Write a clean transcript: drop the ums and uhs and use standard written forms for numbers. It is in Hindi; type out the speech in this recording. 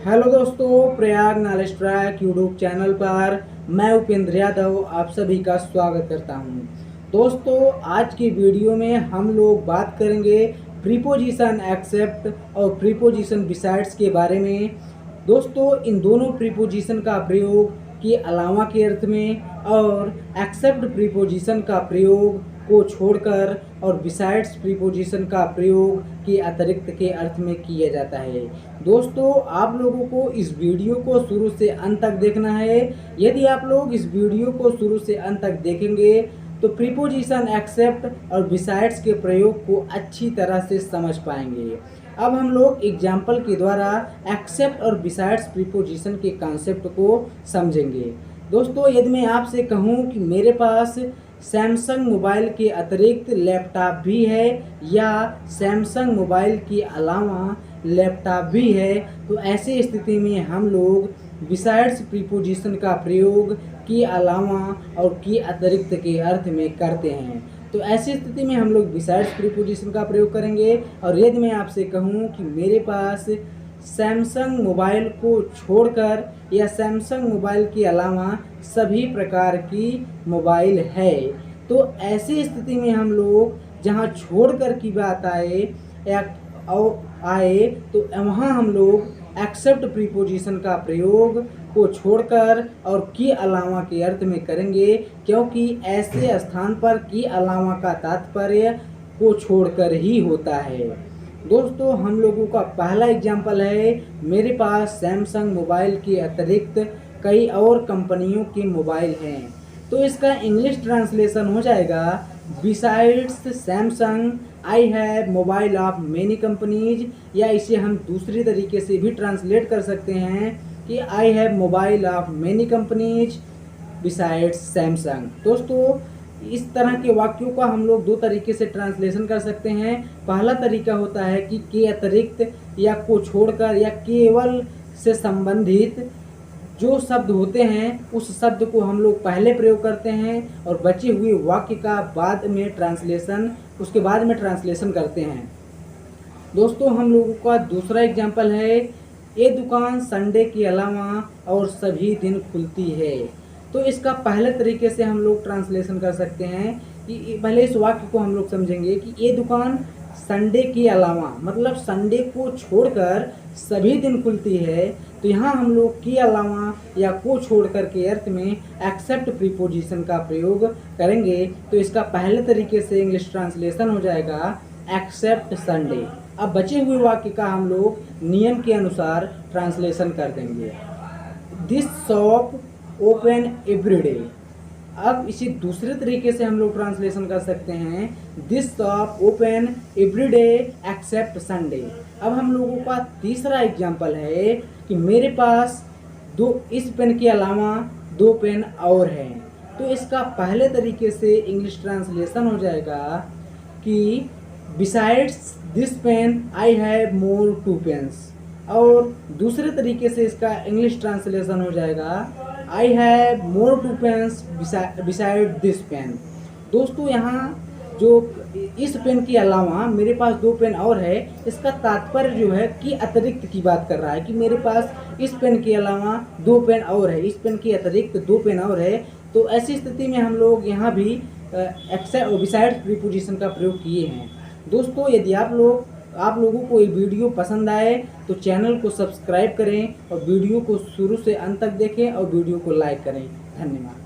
हेलो दोस्तों, Prayag knowledge track YouTube channel पर मैं उपेंद्र यादव आप सभी का स्वागत करता हूं। दोस्तों, आज की वीडियो में हम लोग बात करेंगे प्रीपोजिशन एक्सेप्ट और प्रीपोजिशन बिसाइड्स के बारे में। दोस्तों, इन दोनों प्रीपोजिशन का प्रयोग के अलावा के अर्थ में और एक्सेप्ट प्रीपोजिशन का प्रयोग को छोड़कर और बिसाइड्स प्रीपोजिशन का प्रयोग के अतिरिक्त के अर्थ में किया जाता है। दोस्तों, आप लोगों को इस वीडियो को शुरू से अंत तक देखना है। यदि आप लोग इस वीडियो को शुरू से अंत तक देखेंगे तो प्रीपोजिशन एक्सेप्ट और बिसाइड्स के प्रयोग को अच्छी तरह से समझ पाएंगे। अब हम लोग एग्जाम्पल के द्वारा एक्सेप्ट और बिसाइड्स प्रीपोजिशन के कॉन्सेप्ट को समझेंगे। दोस्तों, यदि मैं आपसे कहूं कि मेरे पास सैमसंग मोबाइल के अतिरिक्त लैपटॉप भी है या सैमसंग मोबाइल के अलावा लैपटॉप भी है, तो ऐसी स्थिति में हम लोग बिसाइड्स प्रीपोजिशन का प्रयोग के अलावा और के अतिरिक्त के अर्थ में करते हैं। तो ऐसी स्थिति में हम लोग बिसाइड्स प्रीपोजिशन का प्रयोग करेंगे। और यदि मैं आपसे कहूँ कि मेरे पास सैमसंग मोबाइल को छोड़कर या सैमसंग मोबाइल के अलावा सभी प्रकार की मोबाइल है, तो ऐसी स्थिति में हम लोग जहाँ छोड़कर की बात आए या तो वहाँ हम लोग एक्सेप्ट प्रीपोजिशन का प्रयोग को छोड़कर और के अलावा के अर्थ में करेंगे, क्योंकि ऐसे स्थान पर के अलावा का तात्पर्य को छोड़कर ही होता है। दोस्तों, हम लोगों का पहला एग्जाम्पल है, मेरे पास सैमसंग मोबाइल के अतिरिक्त कई और कंपनियों के मोबाइल हैं। तो इसका इंग्लिश ट्रांसलेशन हो जाएगा, besides Samsung I have mobile of many companies, या इसे हम दूसरी तरीके से भी ट्रांसलेट कर सकते हैं कि I have mobile of many companies besides Samsung. दोस्तों, इस तरह के वाक्यों का हम लोग दो तरीके से ट्रांसलेशन कर सकते हैं। पहला तरीका होता है कि के अतिरिक्त या को छोड़कर या केवल से संबंधित जो शब्द होते हैं उस शब्द को हम लोग पहले प्रयोग करते हैं और बचे हुए वाक्य का उसके बाद में ट्रांसलेशन करते हैं। दोस्तों, हम लोगों का दूसरा एग्जाम्पल है, ये दुकान संडे के अलावा और सभी दिन खुलती है। तो इसका पहले तरीके से हम लोग ट्रांसलेशन कर सकते हैं कि पहले इस वाक्य को हम लोग समझेंगे कि ये दुकान संडे के अलावा मतलब संडे को छोड़कर सभी दिन खुलती है। तो यहाँ हम लोग के अलावा या को छोड़कर के अर्थ में एक्सेप्ट प्रीपोजिशन का प्रयोग करेंगे। तो इसका पहले तरीके से इंग्लिश ट्रांसलेशन हो जाएगा एक्सेप्ट संडे। अब बचे हुए वाक्य का हम लोग नियम के अनुसार ट्रांसलेशन कर देंगे। This shop open everyday. अब इसी दूसरे तरीके से हम लोग ट्रांसलेशन कर सकते हैं, this shop open everyday except Sunday. अब हम लोगों का तीसरा एग्जाम्पल है कि मेरे पास इस पेन के अलावा 2 पेन और हैं। तो इसका पहले तरीके से इंग्लिश ट्रांसलेशन हो जाएगा कि besides this pen I have more 2 pens. और दूसरे तरीके से इसका इंग्लिश ट्रांसलेशन हो जाएगा, I have more 2 pens beside this pen. दोस्तों, यहाँ जो इस पेन के अलावा मेरे पास 2 पेन और है, इसका तात्पर्य जो है कि अतिरिक्त की बात कर रहा है कि मेरे पास इस पेन के अलावा 2 पेन और है, इस पेन के अतिरिक्त 2 पेन और है। तो ऐसी स्थिति में हम लोग यहाँ भी एक्सेप्ट और बिसाइड प्रीपोजिशन का प्रयोग किए हैं। दोस्तों, यदि आप लोगों को ये वीडियो पसंद आए तो चैनल को सब्सक्राइब करें और वीडियो को शुरू से अंत तक देखें और वीडियो को लाइक करें। धन्यवाद।